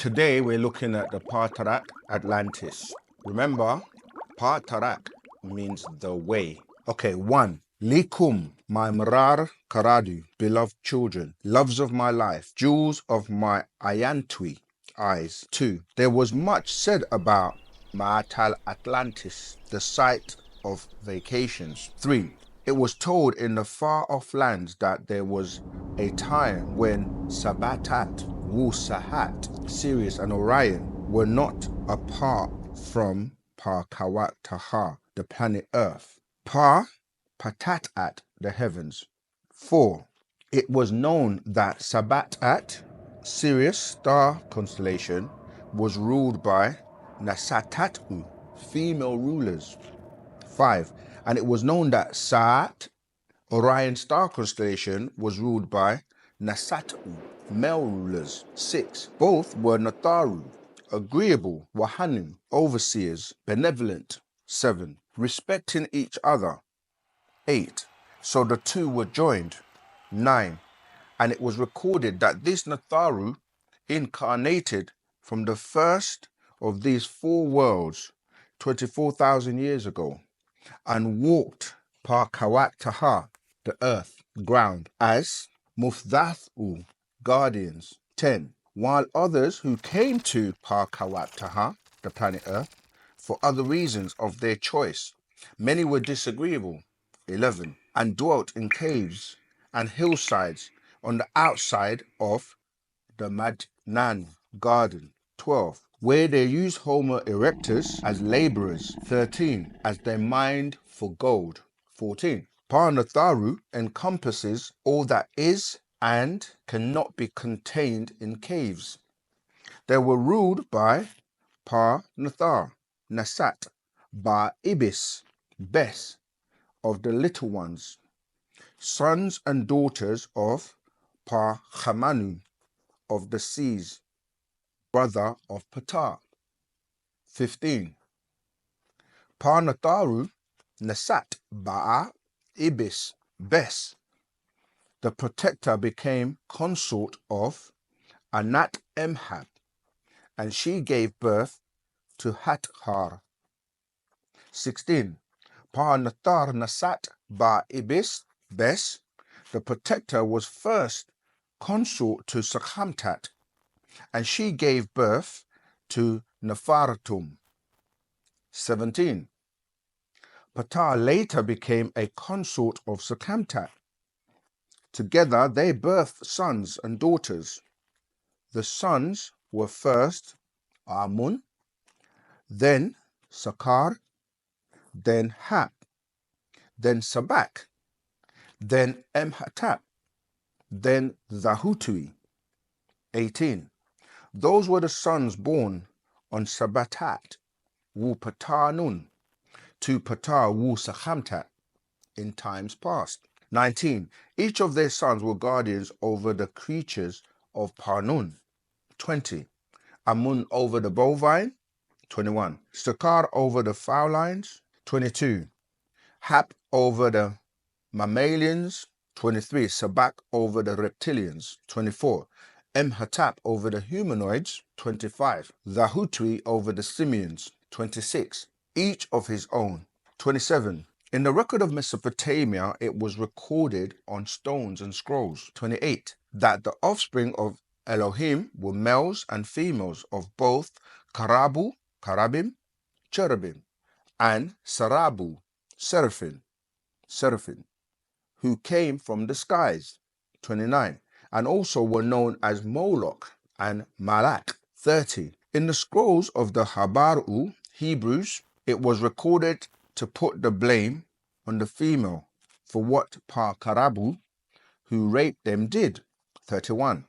Today we're looking at the Patarak Atlantis. Remember, Patarak means the way. Okay, 1. Likum, my Marar Karadu, beloved children, loves of my life, jewels of my Ayantwi eyes. 2. There was much said about Maatal Atlantis, the site of vacations. 3. It was told in the far-off lands that there was a time when Sabatat, Wu-Sabat, Sirius and Orion were not apart from Pa-Kawak-Taha, the planet Earth. Patat-at, the heavens. 4. It was known that Sabat-at, Sirius star constellation, was ruled by Nasatatu, female rulers. 5. And it was known that Saat, Orion star constellation, was ruled by Nasatu, male rulers. 6. Both were Natharu, agreeable, Wahanu, overseers, benevolent. 7. Respecting each other. 8. So the two were joined. 9. And it was recorded that this Natharu incarnated from the first of these 4 worlds 24,000 years ago and walked Pa-Kawak-Taha, the earth, ground, as Mufthathu, guardians. 10. While others who came to Pa-Kawak-Taha, the planet Earth, for other reasons of their choice, many were disagreeable. 11. And dwelt in caves and hillsides on the outside of the Madnan garden. 12. Where they used Homo erectus as laborers. 13. As they mined for gold. 14. Pa-Natharu encompasses all that is and cannot be contained in caves. They were ruled by Pa-Nathar, Nasat, Ba-Ibis, Bes, of the little ones, sons and daughters of Pa-Khamanu, of the seas, brother of Ptah. 15. Pa-Natharu, Nasat, Ba'a, Ibis, Bes, the protector, became consort of Anat Emhab, and she gave birth to Hathar. 16. Pa-Nathar Nasat Ba-Ibis, Bes, the protector, was first consort to Sakhamtat, and she gave birth to Nefertum. 17. Ptah later became a consort of Sakhamtat. Together they birthed sons and daughters. The sons were first Amun, then Sakar, then Hap, then Sabak, then Emhatap, then Zahutui. 18. Those were the sons born on Sabatat, Wu-Ptah-Nun, to Ptah Wu-Sakhamtat in times past. 19. Each of their sons were guardians over the creatures of Pa-Nun. 20. Amun over the bovine. 21. Sakar over the fowlines. 22. Hap over the mammalians. 23. Sabak over the reptilians. 24. Emhatap over the humanoids. 25. Zahutwi over the simians. 26. Each of his own. 27. In the record of Mesopotamia, it was recorded on stones and scrolls. 28. That the offspring of Elohim were males and females of both Karabu, Karabim, Cherubim, and Sarabu, Seraphim, who came from the skies. 29. And also were known as Moloch and Malak. 30. In the scrolls of the Habaru, Hebrews, it was recorded to put the blame on the female for what Pa-Karabu, who raped them, did. 31.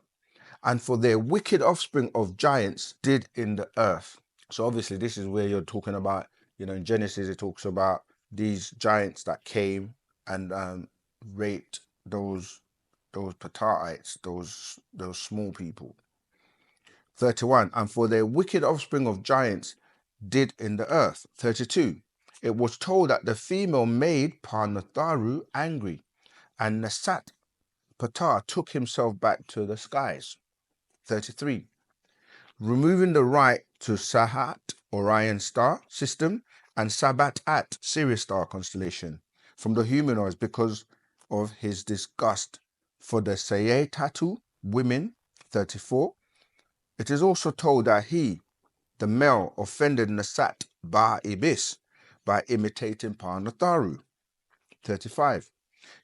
And for their wicked offspring of giants did in the earth. So obviously this is where you're talking about, in Genesis it talks about these giants that came and raped those Patahites, those small people. 31. And for their wicked offspring of giants did in the earth. 32. It was told that the female made Pa-Natharu angry, and Nasat Ptah took himself back to the skies. 33. removing the right to Sahat, Orion star system, and Sabat at Sirius star constellation from the humanoids because of his disgust for the Sayetatu women, 34. It is also told that he, the male, offended Nasat Ba Ibis by imitating Parnatharu, 35.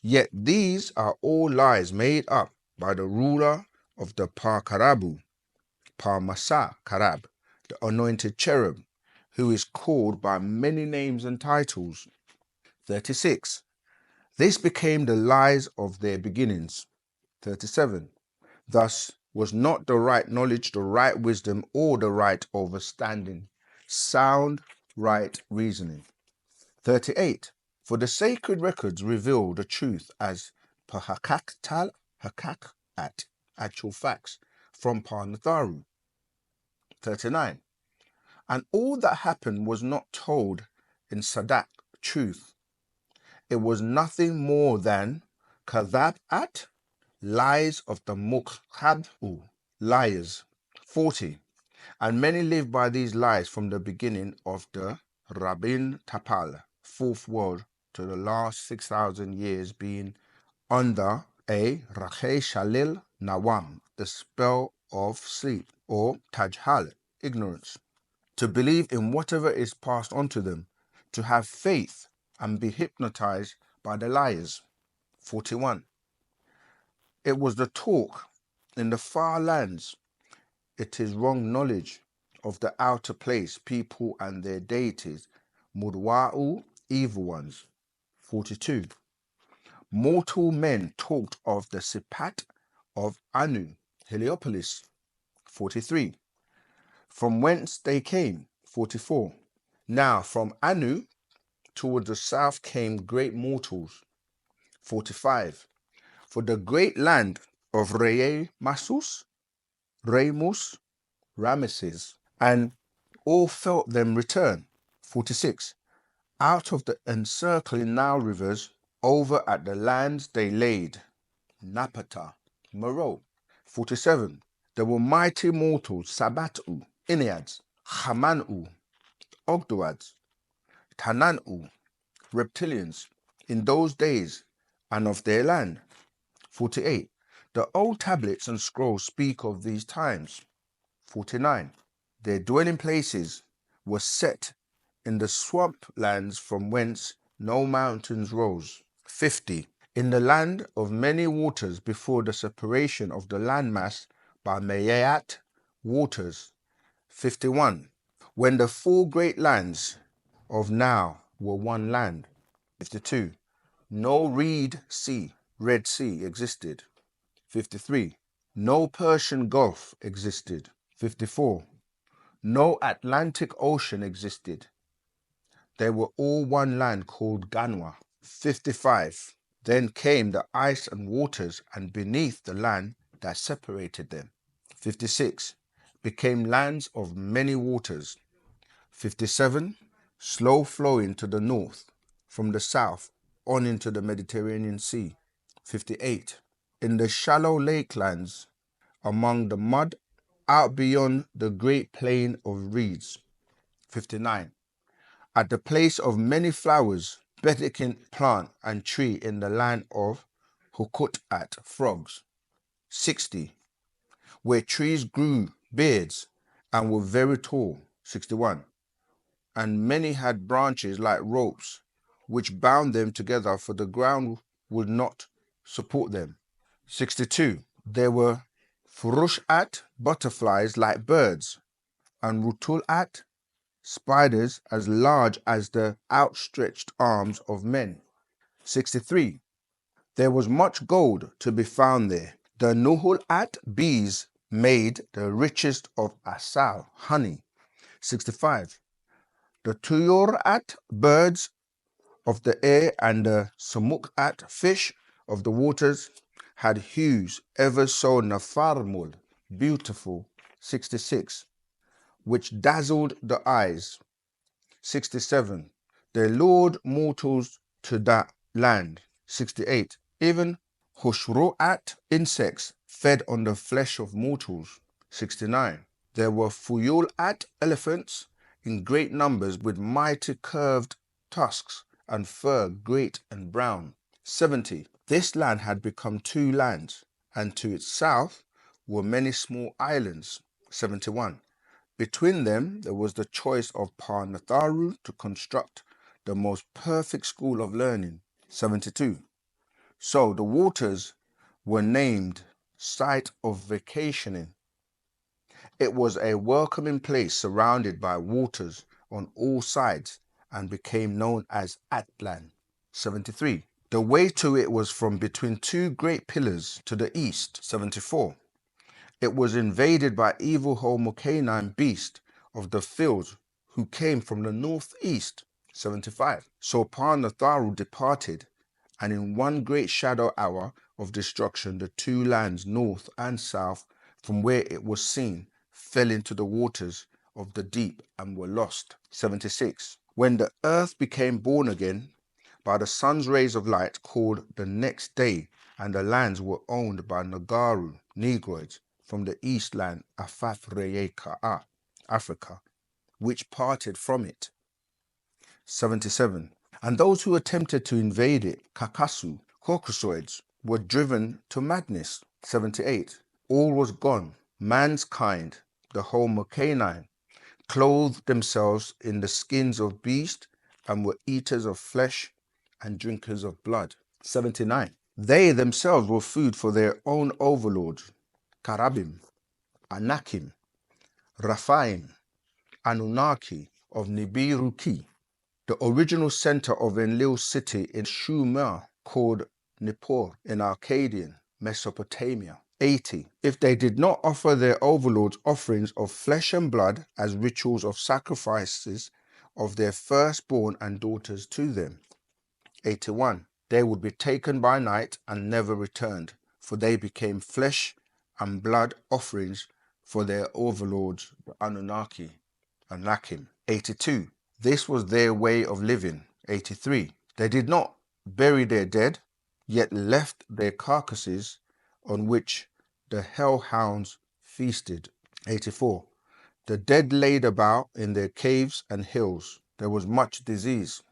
Yet these are all lies made up by the ruler of the Karabu, Masa Karab, the anointed cherub, who is called by many names and titles. 36. This became the lies of their beginnings. 37. Thus was not the right knowledge, the right wisdom, or the right understanding, sound, right reasoning. 38. For the sacred records reveal the truth as Pahakaktal Hakak at actual facts from Parnatharu. 39. And all that happened was not told in Sadak truth. It was nothing more than Kadhab at lies of the Mukhabu, liars. 40. And many live by these lies from the beginning of the Rabin Tapal, fourth world, to the last 6,000 years being under a Rakhe Shalil Nawam, the spell of sleep, or Tajhal, ignorance. To believe in whatever is passed on to them, to have faith and be hypnotized by the liars. 41. It was the talk in the far lands. It is wrong knowledge of the outer place, people and their deities, Mudwa'u, evil ones. 42. Mortal men talked of the Sipat of Anu, Heliopolis. 43. From whence they came. 44. Now from Anu towards the south came great mortals. 45. For the great land of Remus, Rameses, and all felt them return. 46. Out of the encircling Nile rivers, over at the lands they laid, Napata, Meroe. 47. There were mighty mortals, Sabatu, Enneads, Hamanu, Ogdoads, Tananu, reptilians, in those days, and of their land. 48. The old tablets and scrolls speak of these times. 49. Their dwelling places were set in the swamp lands from whence no mountains rose. 50. In the land of many waters before the separation of the landmass by Mayat waters. 51. When the four great lands of now were one land. 52. No Red Sea existed. 53. No Persian Gulf existed. 54. No Atlantic Ocean existed. They were all one land called Ganwa. 55. Then came the ice and waters, and beneath the land that separated them. 56. Became lands of many waters. 57. Slow flowing to the north, from the south on into the Mediterranean Sea. 58. In the shallow lakelands, among the mud, out beyond the great plain of reeds. 59. At the place of many flowers, bedeking plant and tree in the land of Hukut at frogs. 60. Where trees grew beards and were very tall. 61. And many had branches like ropes, which bound them together, for the ground would not support them. 62. There were Furushat, butterflies like birds, and Rutulat, spiders as large as the outstretched arms of men. 63. There was much gold to be found there. The Nuhulat bees made the richest of Asal, honey. 65. The Tuyurat birds of the air and the Samukat fish of the waters had hues ever so nafarmul, beautiful. 66. Which dazzled the eyes. 67. They lured mortals to that land. 68. Even Hushruat insects fed on the flesh of mortals. 69. There were Fuyul-at elephants in great numbers with mighty curved tusks and fur great and brown. 70. This land had become two lands, and to its south were many small islands. 71. Between them there was the choice of Parnatharu to construct the most perfect school of learning. 72. So the waters were named site of vacationing. It was a welcoming place surrounded by waters on all sides and became known as Atlan. 73. The way to it was from between two great pillars to the east. 74. It was invaded by evil homo canine beast of the fields who came from the northeast. 75. So Parnatharu departed, and in one great shadow hour of destruction the two lands north and south from where it was seen fell into the waters of the deep and were lost. 76. When the earth became born again by the sun's rays of light called the next day, and the lands were owned by Nagaru, Negroids, from the east land Afafreyeka, Africa, which parted from it. 77. And those who attempted to invade it, Kakasu, Caucasoids, were driven to madness. 78. All was gone. Mankind, the Homo canine, clothed themselves in the skins of beasts and were eaters of flesh and drinkers of blood. 79. They themselves were food for their own overlords, Karabim, Anakim, Raphaim, Anunnaki of Nibiruki, the original center of Enlil's city in Shumer called Nippur in Akkadian, Mesopotamia. 80. If they did not offer their overlords offerings of flesh and blood as rituals of sacrifices of their firstborn and daughters to them. 81. They would be taken by night and never returned, for they became flesh and blood offerings for their overlords, the Anunnaki and Lakim. 82. This was their way of living. 83. They did not bury their dead, yet left their carcasses on which the hellhounds feasted. 84. The dead laid about in their caves and hills. There was much disease,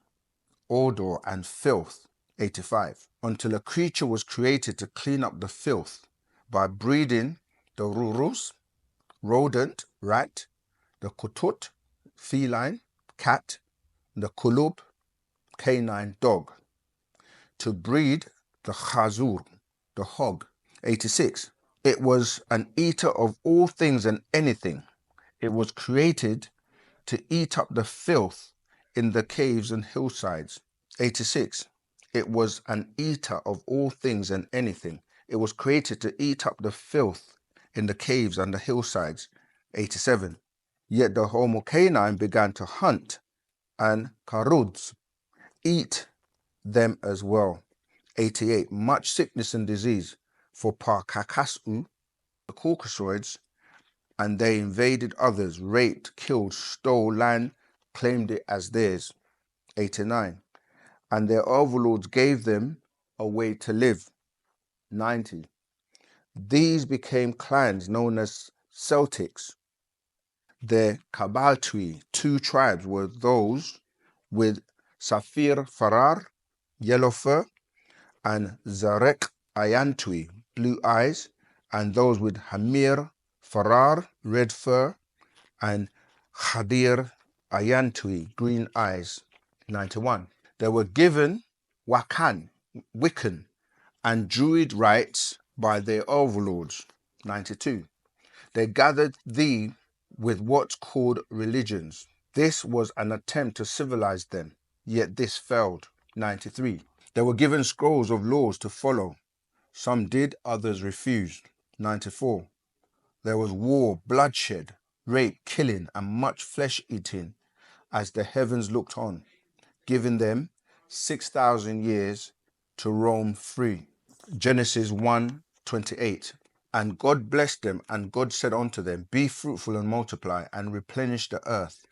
odor and filth. 85. Until a creature was created to clean up the filth by breeding the rurus, rodent, rat, the kutut, feline, cat, the kulub, canine, dog, to breed the khazur, the hog. 86. It was an eater of all things and anything. It was created to eat up the filth in the caves and hillsides. 86. It was an eater of all things and anything. It was created to eat up the filth in the caves and the hillsides. 87. Yet the Homo canine began to hunt, and karuds eat them as well. 88. Much sickness and disease for Parkakasu, the Caucasoids, and they invaded others, raped, killed, stole land, claimed it as theirs. 89. And their overlords gave them a way to live. 90. These became clans known as Celtics. Their Kabaltui, two tribes, were those with Safir Farar, yellow fur, and Zarek Ayantui, blue eyes, and those with Hamir Farar, red fur, and Khadir Ayantui, green eyes. 91. They were given Wiccan, and Druid rites by their overlords. 92. They gathered thee with what's called religions. This was an attempt to civilize them, yet this failed. 93. They were given scrolls of laws to follow. Some did, others refused. 94. There was war, bloodshed, rape, killing, and much flesh eating as the heavens looked on, giving them 6,000 years to roam free. Genesis 1:28. And God blessed them, and God said unto them, Be fruitful and multiply, and replenish the earth,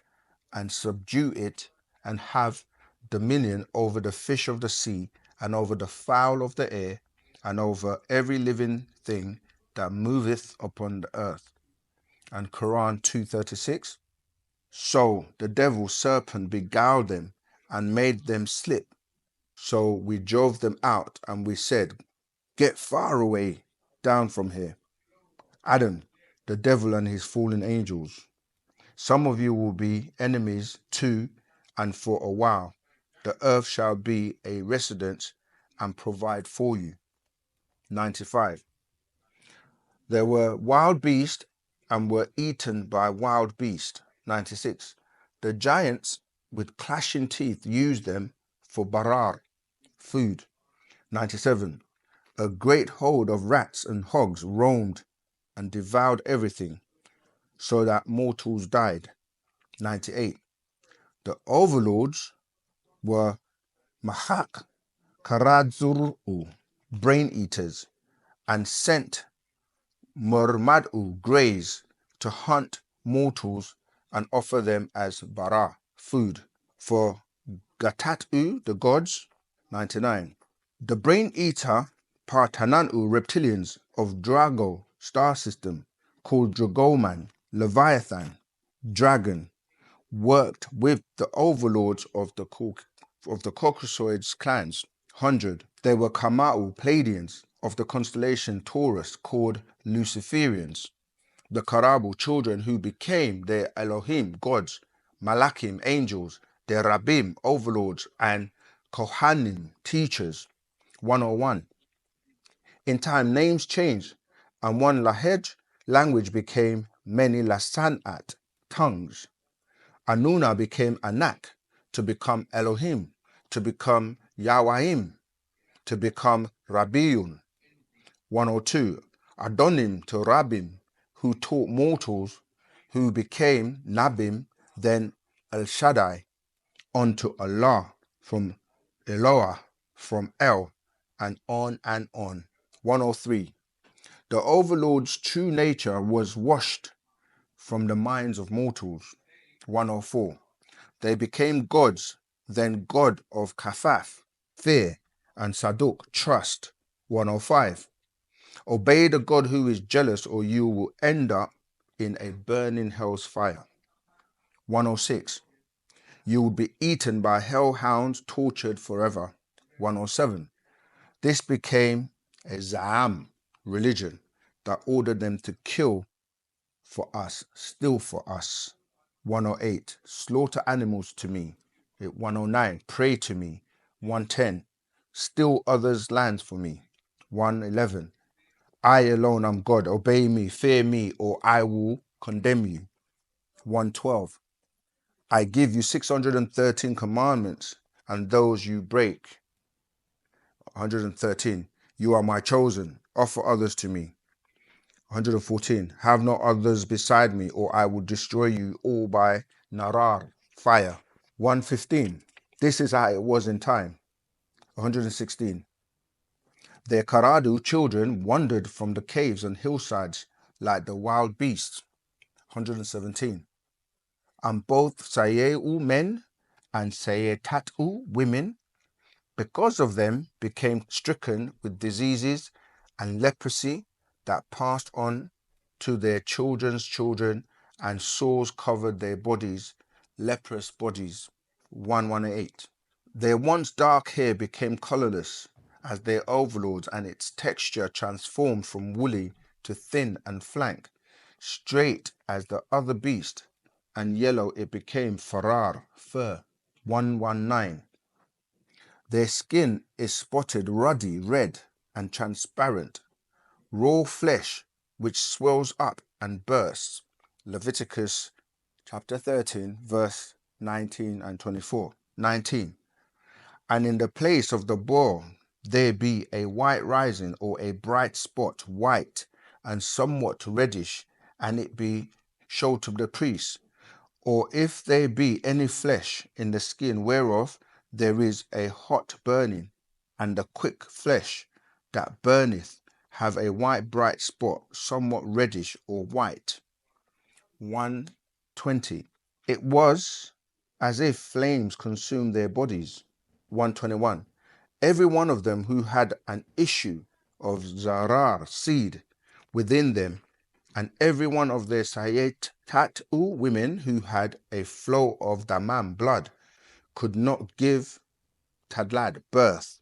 and subdue it, and have dominion over the fish of the sea, and over the fowl of the air, and over every living thing that moveth upon the earth. and Quran 2:36. So the devil serpent beguiled them and made them slip. So we drove them out and we said, get far away down from here. Adam, the devil and his fallen angels. Some of you will be enemies too, and for a while the earth shall be a residence and provide for you. 95. There were wild beasts and were eaten by wild beasts. 96. The giants with clashing teeth used them for barar, food. 97. A great horde of rats and hogs roamed and devoured everything, so that mortals died. 98. The overlords were Mahak, Karadzuru, brain eaters, and sent Murmadu, greys, to hunt mortals and offer them as bara, food, for Gatatu, the gods. 99. The brain eater Partananu reptilians of Drago star system, called Dragoman, Leviathan, dragon, worked with the overlords of the Caucasoids clans. 100. They were Kamau Pleiadians of the constellation Taurus, called Luciferians, the Karabu children who became their Elohim, gods, Malakim, angels, their Rabbim, overlords, and Kohanim, teachers. 101. In time, names changed, and one Lahej language became many Lasanat, tongues. Anuna became Anak, to become Elohim, to become Yahwehim, to become Rabbiun. 102. Adonim to Rabbim, who taught mortals, who became Nabim, then El Shaddai, onto Allah, from Eloah, from El, and on and on. 103. The overlord's true nature was washed from the minds of mortals. 104. They became gods, then God of Kafaf, fear, and Saduk, trust. 105. Obey the God who is jealous, or you will end up in a burning hell's fire. 106. You will be eaten by hellhounds, tortured forever. 107. This became a Za'am religion that ordered them to kill for us, steal for us. 108. Slaughter animals to me. 109. Pray to me. 110. Steal others' lands for me. 111. I alone am God. Obey me, fear me, or I will condemn you. 112. I give you 613 commandments, and those you break. 113. You are my chosen. Offer others to me. 114. Have no others beside me, or I will destroy you all by narar, fire. 115. This is how it was in time. 116. Their Karadu children wandered from the caves and hillsides like the wild beasts. 117. And both Sayeu men and Sayetatu women, because of them, became stricken with diseases and leprosy that passed on to their children's children, and sores covered their bodies, leprous bodies. 118. Their once dark hair became colorless as their overlords, and its texture transformed from woolly to thin and flank, straight as the other beast, and yellow it became farar, fur. 119. Their skin is spotted ruddy red and transparent, raw flesh which swells up and bursts. Leviticus chapter 13, verse 19 and 24. 19. And in the place of the boil there be a white rising, or a bright spot, white and somewhat reddish, and it be showed to the priest. Or if there be any flesh in the skin whereof there is a hot burning, and the quick flesh that burneth have a white bright spot, somewhat reddish or white. 120. It was as if flames consumed their bodies. 121. Every one of them who had an issue of Zarar seed within them, and every one of their Sayyatatu women who had a flow of damam, blood, could not give Tadlad birth.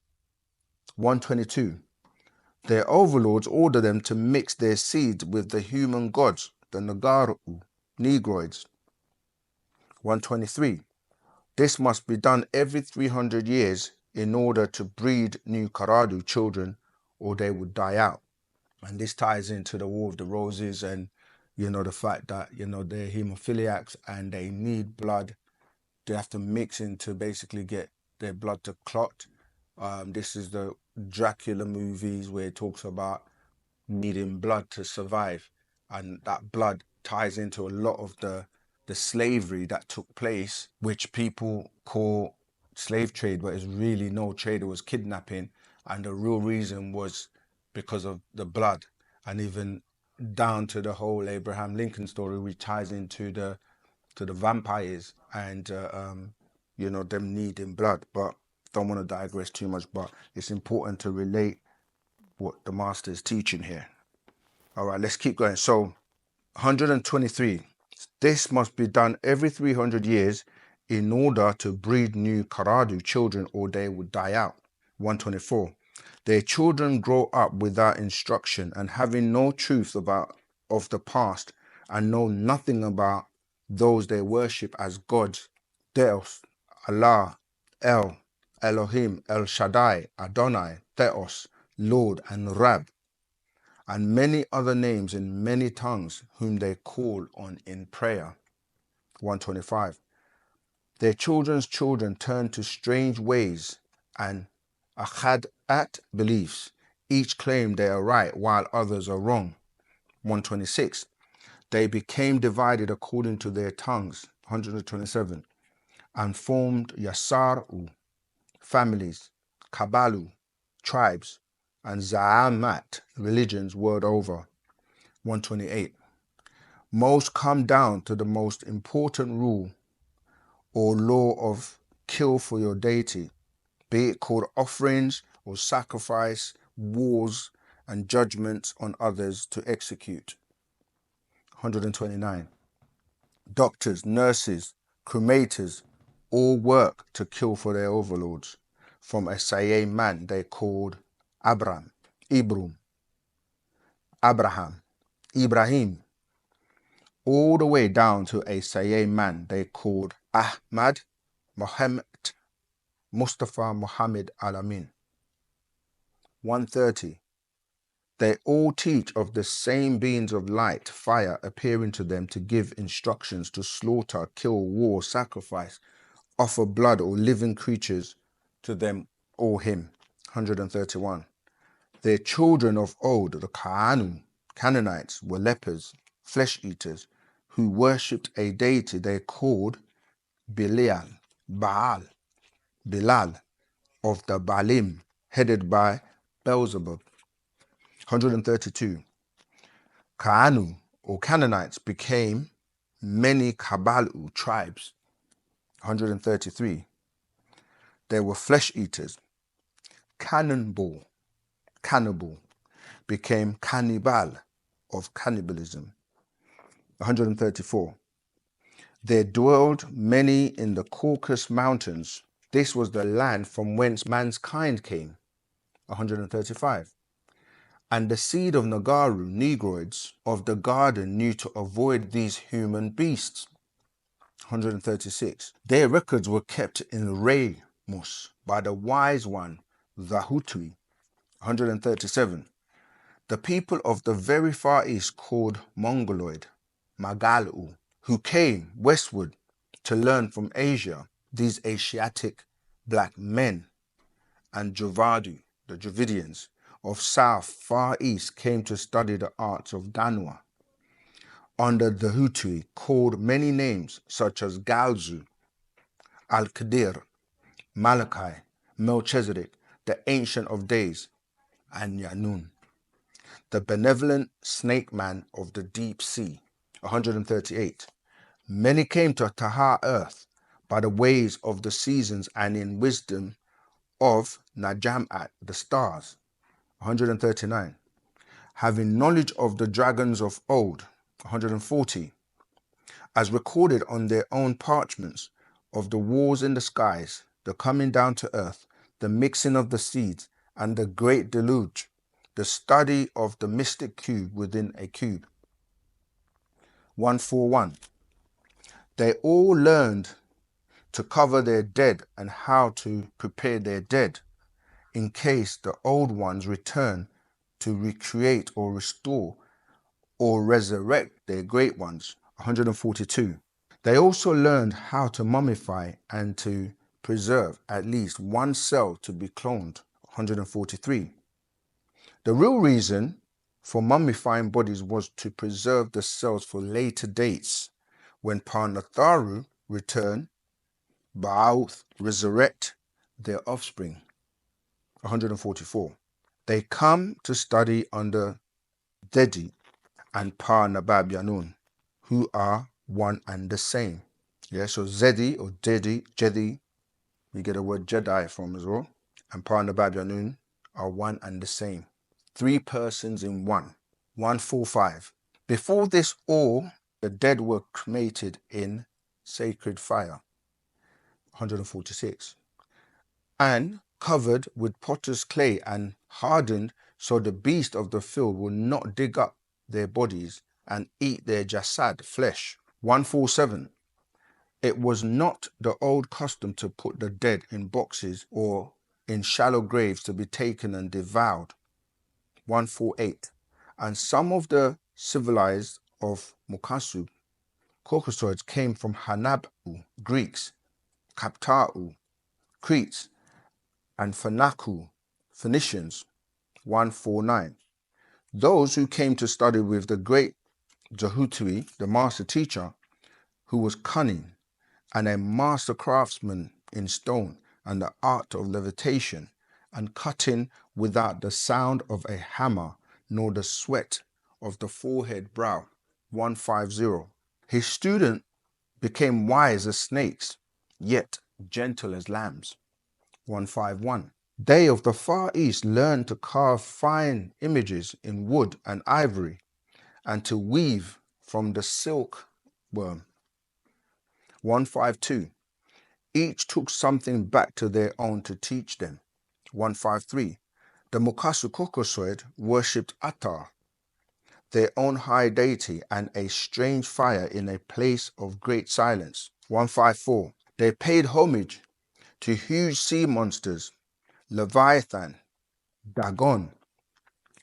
122. Their overlords order them to mix their seed with the human gods, the Nagaru, Negroids. 123. This must be done every 300 years in order to breed new Karadu children, or they would die out. And this ties into the War of the Roses and, the fact that, they're hemophiliacs and they need blood. They have to mix in to basically get their blood to clot. This is the Dracula movies where it talks about needing blood to survive. And that blood ties into a lot of the slavery that took place, which people call slave trade, but it's really no trade. It was kidnapping. And the real reason was because of the blood, and even down to the whole Abraham Lincoln story, which ties into the vampires and them needing blood. But don't want to digress too much, but it's important to relate what the master is teaching here. All right, let's keep going. So 123, this must be done every 300 years in order to breed new Karadu children, or they would die out. 124, their children grow up without instruction and having no truth of the past, and know nothing about those they worship as gods, Deus, Allah, Elohim, El Shaddai, Adonai, Theos, Lord, and Rab, and many other names in many tongues whom they call on in prayer. 125. Their children's children turn to strange ways and Akhadat beliefs. Each claim they are right while others are wrong. 126. They became divided according to their tongues. 127. And formed Yasaru, families, Kabalu, tribes, and Za'amat, religions world over. 128. Most come down to the most important rule or law of kill for your deity, be it called offerings or sacrifice, wars, and judgments on others to execute. 129. Doctors, nurses, cremators, all work to kill for their overlords, from a Sayyid man they called Abraham, Ibrahim, all the way down to a Sayyid man they called Ahmad, Muhammad, Mustafa Muhammad Alamin. 130. They all teach of the same beings of light, fire appearing to them to give instructions to slaughter, kill, war, sacrifice, offer blood or living creatures to them or him. 131. Their children of old, the Canaanites, were lepers, flesh eaters, who worshipped a deity they called Baal, Bilal, of the Baalim, headed by Beelzebub. 132. Kaanu, or Canaanites, became many Kabalu tribes. 133. They were flesh eaters. Cannibal, became cannibal, of cannibalism. 134. There dwelled many in the Caucasus Mountains. This was the land from whence mankind came. 135. And the seed of Nagaru, Negroids, of the garden knew to avoid these human beasts. 136. Their records were kept in Remus by the wise one, Zahutwi. 137. The people of the very far east called Mongoloid, Magalu, who came westward to learn from Asia, these Asiatic black men, and Javadu, the Dravidians, of south far east came to study the arts of Danwa. Under the Hutui, called many names such as Galzu, Al-Qadir, Malachi, Melchizedek, the Ancient of Days, and Yanun, the benevolent snake man of the deep sea. 138. Many came to Taha earth by the ways of the seasons and in wisdom of Najamat, the stars. 139. having knowledge of the dragons of old, 140, as recorded on their own parchments, of the wars in the skies, the coming down to earth, the mixing of the seeds, and the great deluge, the study of the mystic cube within a cube. 141. They all learned to cover their dead and how to prepare their dead, in case the old ones return to recreate or restore or resurrect their great ones, 142. They also learned how to mummify and to preserve at least one cell to be cloned, 143. The real reason for mummifying bodies was to preserve the cells for later dates, when Parnatharu return, Ba'ath resurrect their offspring, 144. They come to study under Dedi and Pa-Nabab-Yanun, who are one and the same. Yeah, so Zedi or Jedi, we get the word Jedi from as well, and Pa-Nabab-Yanun are one and the same. 3 persons in one. 145. Before this all, the dead were cremated in sacred fire, 146, and covered with potter's clay and hardened so the beast of the field will not dig up their bodies and eat their jasad, flesh. 147. It was not the old custom to put the dead in boxes or in shallow graves to be taken and devoured. 148. And some of the civilized of Mukasu, Caucasoids, came from Hanabu, Greeks, Kapta'u, Cretes, and Phonaku, Phoenicians. 149. Those who came to study with the great Zahutui, the master teacher, who was cunning and a master craftsman in stone and the art of levitation and cutting without the sound of a hammer nor the sweat of the forehead brow. 150. His student became wise as snakes, yet gentle as lambs. 151. They of the Far East learned to carve fine images in wood and ivory and to weave from the silk worm. 152. Each took something back to their own to teach them. 153. The Mukasu Caucasoid worshipped Atar, their own high deity, and a strange fire in a place of great silence. 154. They paid homage to huge sea monsters, Leviathan, Dagon,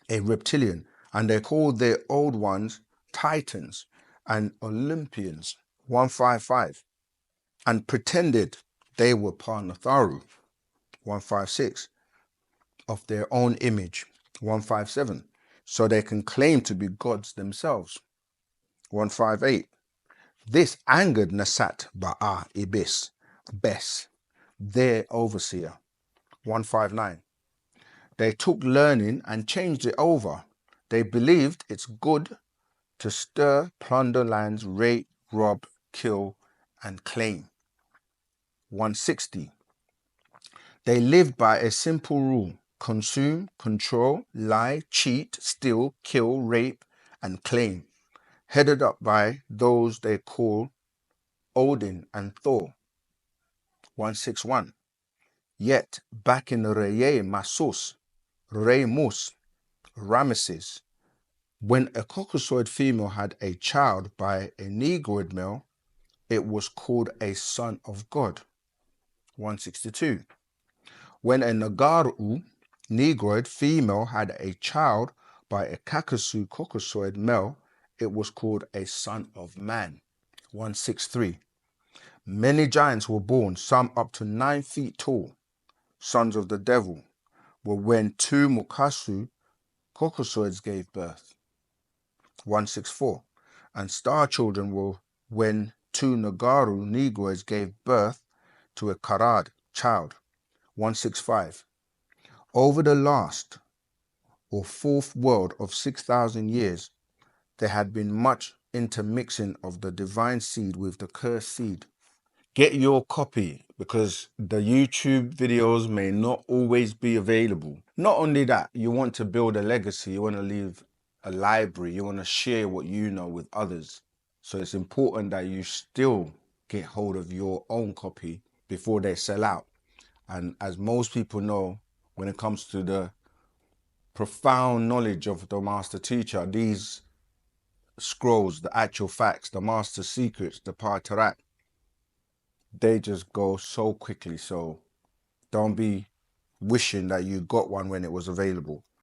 a reptilian, and they called their old ones Titans and Olympians. 155. And pretended they were Parnatharu. 156. Of their own image. 157. So they can claim to be gods themselves. 158. This angered Nasat Ba'a Ibis, Bes, their overseer. 159. They took learning and changed it over. They believed it's good to stir, plunder lands, rape, rob, kill, and claim. 160. They lived by a simple rule: consume, control, lie, cheat, steal, kill, rape, and claim, headed up by those they call Odin and Thor. 161. Yet back in Reye Masus, Remus, Rameses, when a Caucasoid female had a child by a Negroid male, it was called a son of God. 162. When a Nagaru, Negroid female, had a child by a Kakasu Caucasoid male, it was called a son of man. 163. Many giants were born, some up to 9 feet tall, sons of the devil, were when 2 Mukasu Caucasoids gave birth. 164. And star children were when 2 Nagaru Negroids gave birth to a Karad child. 165. Over the last or fourth world of 6,000 years, there had been much intermixing of the divine seed with the cursed seed. Get your copy, because the YouTube videos may not always be available. Not only that, you want to build a legacy, you want to leave a library. You want to share what you know with others. So it's important that you still get hold of your own copy before they sell out. And as most people know, when it comes to the profound knowledge of the master teacher, these scrolls, the actual facts, the master secrets, the Patarak, they just go so quickly. So don't be wishing that you got one when it was available.